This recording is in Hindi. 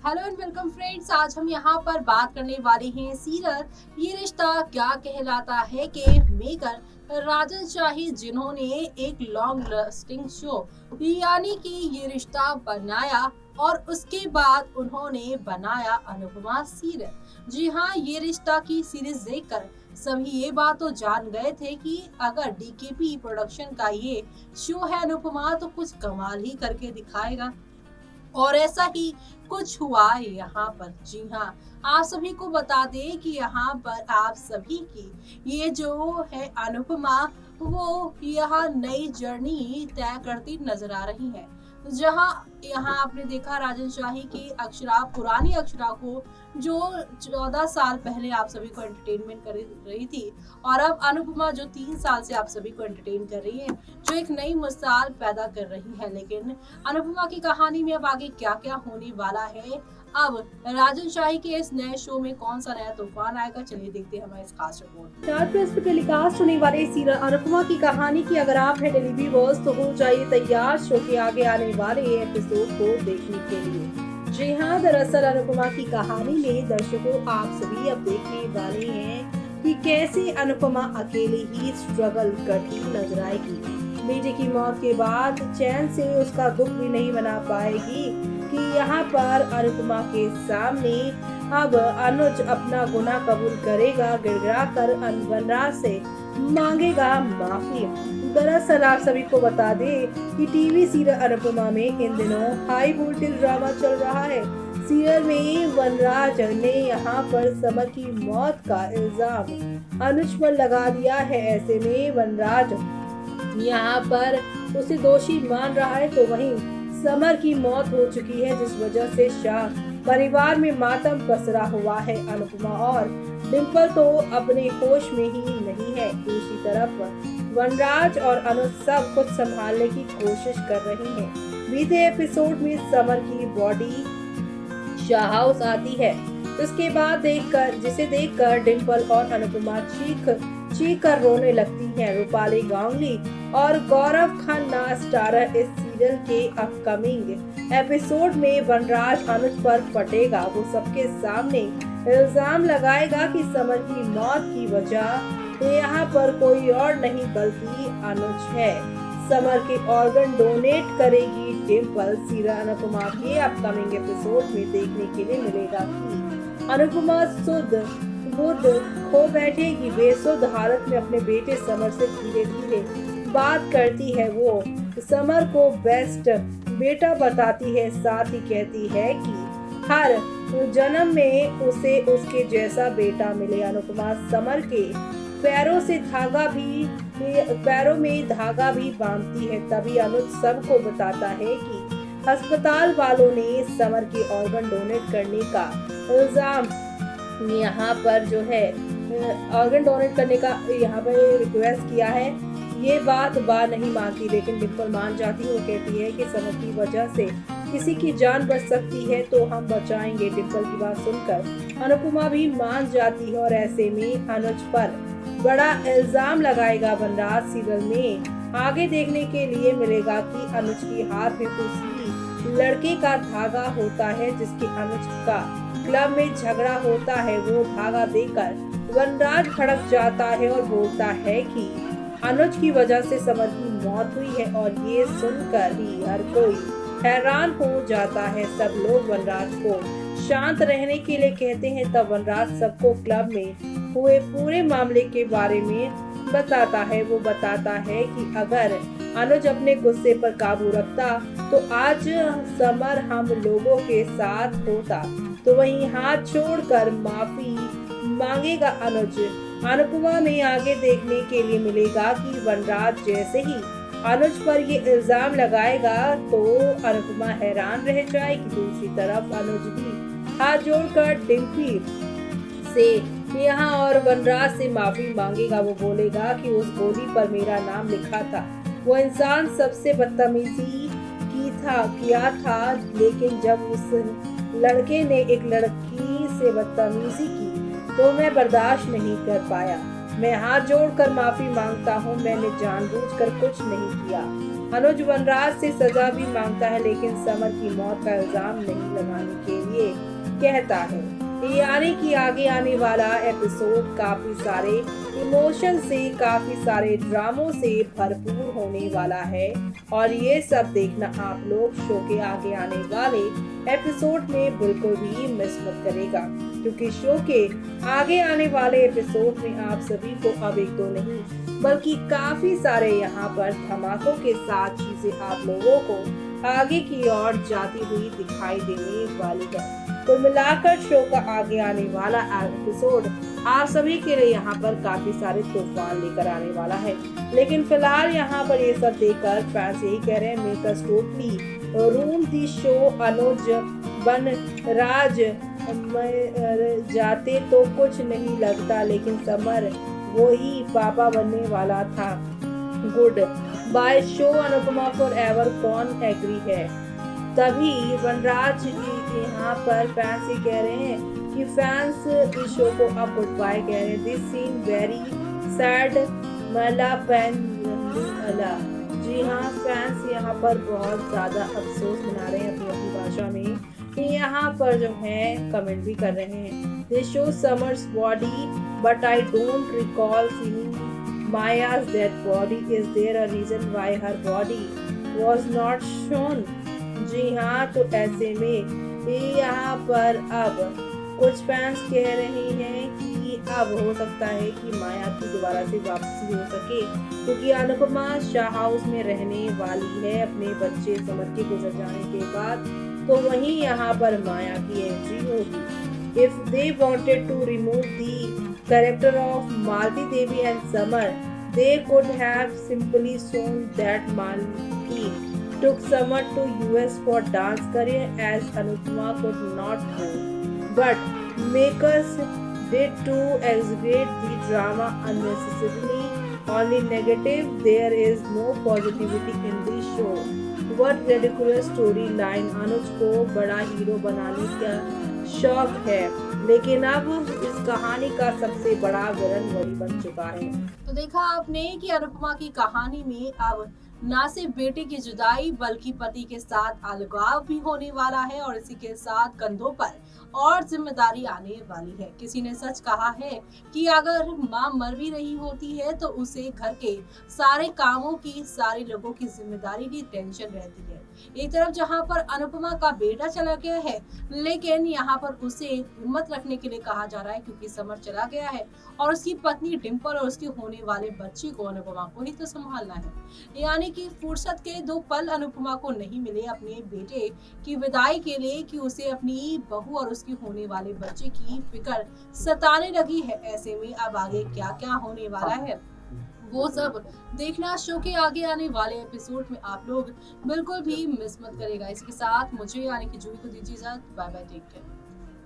Hello and welcome friends. आज हम यहाँ पर बात करने वाले हैं सीरियल ये रिश्ता क्या कहलाता है के मेकर राजन शाही, जिन्होंने एक लॉन्ग लास्टिंग शो यानी कि ये रिश्ता बनाया और उसके बाद उन्होंने बनाया अनुपमा सीरियल। जी हाँ, ये रिश्ता की सीरीज देखकर सभी ये बात तो जान गए थे कि अगर डीकेपी प्रोडक्शन का ये शो है अनुपमा तो कुछ कमाल ही करके दिखाएगा। और ऐसा ही कुछ हुआ यहाँ पर। जी हाँ, आप सभी को बता दें कि यहाँ पर आप सभी की ये जो है अनुपमा, वो यहाँ नई जर्नी तय करती नजर आ रही है। जहाँ यहाँ आपने देखा राजन शाही की अक्षरा, पुरानी अक्षरा को जो 14 साल पहले आप सभी को एंटरटेनमेंट कर रही थी, और अब अनुपमा जो 3 साल से आप सभी को एंटरटेन कर रही है, जो एक नई मिसाल पैदा कर रही है। लेकिन अनुपमा की कहानी में अब आगे क्या क्या होने वाला है, अब राजन शाही के इस नए शो में कौन सा नया तूफान आएगा, चलिए देखते हैं हमारे इस खास रिपोर्ट। स्टार प्लस पर टेलीकास्ट होने वाले सीरियल अनुपमा की कहानी की अगर आप हैं डेली व्यूअर्स तो हो जाइए तैयार शो के आगे आने वाले एपिसोड को देखने के लिए। जी हाँ, दरअसल अनुपमा की कहानी में दर्शकों आप सभी अब देखने वाले हैं कि कैसे अनुपमा अकेले ही स्ट्रगल करती नजर आएगी। बेटे की मौत के बाद चैन से उसका दुख भी नहीं मना पाएगी कि यहाँ पर अनुपमा के सामने अब अनुज अपना गुनाह कबूल करेगा, गिड़गिड़ा कर वनराज से मांगेगा माफी। दरअसल आप सभी को बता दें कि टीवी सीरियल अनुपमा में इन दिनों हाई वोल्टेज ड्रामा चल रहा है। सीरियल में वनराज ने यहाँ पर समर की मौत का इल्जाम अनुज पर लगा दिया है। ऐसे में वनराज यहाँ पर उसे दोषी मान रहा है, तो वहीं समर की मौत हो चुकी है, जिस वजह से शाह परिवार में मातम पसरा हुआ है। अनुपमा और डिम्पल तो अपने होश में ही नहीं है। दूसरी तरफ वनराज और अनुज सब कुछ संभालने की कोशिश कर रही हैं। बीते एपिसोड में समर की बॉडी शाह हाउस आती है, उसके बाद जिसे देखकर डिम्पल और अनुपमा चीख कर रोने लगती हैं। रूपाली गांगुली और गौरव खन्ना स्टारर इस सीरियल के अपकमिंग एपिसोड में वनराज अनुज पर फटेगा। वो सबके सामने इल्जाम लगाएगा कि समर की मौत की वजह यहाँ पर कोई और नहीं बल्कि अनुज है। समर के ऑर्गन डोनेट करेगी डिम्पल। सीरियल अनुपमा के अपकमिंग एपिसोड में देखने के लिए मिलेगा कि अनुपमा सुध बुध खो बैठेगी। बेसुध हालत में अपने बेटे समर से धीरे धीरे बात करती है। वो समर को बेस्ट बेटा बताती है, साथ ही कहती है कि हर जन्म में उसे उसके जैसा बेटा मिले। अनुपमा समर के पैरों में धागा भी बांधती है। तभी अनुज सबको बताता है कि अस्पताल वालों ने समर के ऑर्गन डोनेट करने का इल्जाम यहाँ पर जो है ऑर्गन डोनेट करने का यहाँ पर रिक्वेस्ट किया है। ये बात नहीं मानती, लेकिन डिम्पल मान जाती है। वो कहती है कि समर की वजह से किसी की जान बच सकती है तो हम बचाएंगे। डिम्पल की बात सुनकर अनुपमा भी मान जाती है और ऐसे में अनुज पर बड़ा इल्जाम लगाएगा वनराज। सीरियल में आगे देखने के लिए मिलेगा कि अनुज के हाथ में उसी लड़के का धागा होता है जिसके अनुज का क्लब में झगड़ा होता है। वो धागा देकर वनराज भड़क जाता है और बोलता है कि अनुज की वजह से समर की मौत हुई है, और ये सुनकर ही हर कोई हैरान हो जाता है। सब लोग वनराज को शांत रहने के लिए कहते हैं। तब वनराज सबको क्लब में हुए पूरे मामले के बारे में बताता है। वो बताता है कि अगर अनुज अपने गुस्से पर काबू रखता तो आज समर हम लोगों के साथ होता। तो वहीं हाथ छोड़कर माफी मांगेगा अनुज। अनुपमा में आगे देखने के लिए मिलेगा कि वनराज जैसे ही अनुज पर ये इल्जाम लगाएगा तो अनुपमा हैरान रह जाएगी। दूसरी तरफ अनुज भी हाथ जोड़कर डिम्पी से यहाँ और वनराज से माफी मांगेगा। वो बोलेगा कि उस गोली पर मेरा नाम लिखा था, वो इंसान सबसे बदतमीजी किया था, लेकिन जब उस लड़के ने एक लड़की से बदतमीजी की तो मैं बर्दाश्त नहीं कर पाया। मैं हाथ जोड़कर माफी मांगता हूँ, मैंने जानबूझकर कुछ नहीं किया। अनुज वनराज से सजा भी मांगता है, लेकिन समर की मौत का इल्जाम नहीं लगाने के लिए कहता है। यानी कि आगे आने वाला एपिसोड काफी सारे इमोशन से, काफी सारे ड्रामों से भरपूर होने वाला है और ये सब देखना आप लोग शो के आगे आने वाले एपिसोड में बिल्कुल भी मिस मत करेगा, क्योंकि शो के आगे आने वाले एपिसोड में आप सभी को अब एक दो नहीं बल्कि काफी सारे यहाँ पर धमाकों के साथ चीजें आप लोगों को आगे की ओर जाती हुई दिखाई देने वाली है। कुल मिलाकर शो का आगे आने वाला एपिसोड आप सभी के लिए यहाँ पर काफी सारे तूफान लेकर आने वाला है। लेकिन फिलहाल यहाँ पर ये सब देखकर फैंस यही कह रहे हैं, मेकर्स टोटली रूम दी शो। अनुज वनराज जाते तो कुछ नहीं लगता, लेकिन समर वो ही पापा बनने वाला था। Good bye show Anupama forever, कौन एग्री है? तभी वनराज यहाँ पर फैंस ही कह रहे हैं कि फैंस इस शो को अब गुड बाय कह रहे हैं। दिस सीन वेरी सैड मला पेन अला। जी हाँ, फैंस यहाँ पर बहुत ज्यादा अफसोस मना रहे हैं अपनी अपनी भाषा में कि यहाँ पर जो है कमेंट भी कर रहे हैं। This show summers body but I don't recall seeing Maya's dead body. Is there a reason why her body was not shown? जी हाँ, तो ऐसे में यहाँ पर अब कुछ फैंस कह रहे हैं कि अब हो सकता है कि माया की दोबारा से वापसी हो सके, क्योंकि अनुपमा शाह हाउस में रहने वाली है अपने बच्चे समर के गुजर जाने के बाद, तो वहीं यहाँ पर माया की एंट्री होगी। If they wanted to remove the character of Malti Devi and Samar, they could have simply shown that Malti took Samar to US for dance career as Anupama could not go. But makers did to exaggerate the drama unnecessarily. Only negative, there is no positivity in the show. What ridiculous storyline! अनुज को बड़ा हीरो बनाने का शौक है, लेकिन अब इस कहानी का सबसे बड़ा विलन वही बन चुका है। तो देखा आपने कि अनुपमा की कहानी में अब न सिर्फ बेटे की जुदाई बल्कि पति के साथ अलगाव भी होने वाला है और इसी के साथ कंधों पर और जिम्मेदारी आने वाली है। किसी ने सच कहा है कि अगर माँ मर भी रही होती है तो उसे घर के सारे कामों की, सारे लोगों की जिम्मेदारी की टेंशन रहती है। एक तरफ जहाँ पर अनुपमा का बेटा चला गया है, लेकिन यहाँ पर उसे हिम्मत रखने के लिए कहा जा रहा है क्योंकि समर चला गया है और उसकी पत्नी डिम्पल और उसके होने वाले बच्चे को अनुपमा को ही तो संभालना है। यानी कि फुर्सत के दो पल अनुपमा को नहीं मिले अपने बेटे की विदाई के लिए कि उसे अपनी बहू और उसके होने वाले बच्चे की फिक्र सताने लगी है। ऐसे में अब आगे क्या क्या होने वाला है वो सब देखना शो के आगे आने वाले एपिसोड में आप लोग बिल्कुल भी मिस मत करेगा। इसके साथ मुझे यानी कि जूही को दीजिए इजाजत। Bye bye, take care.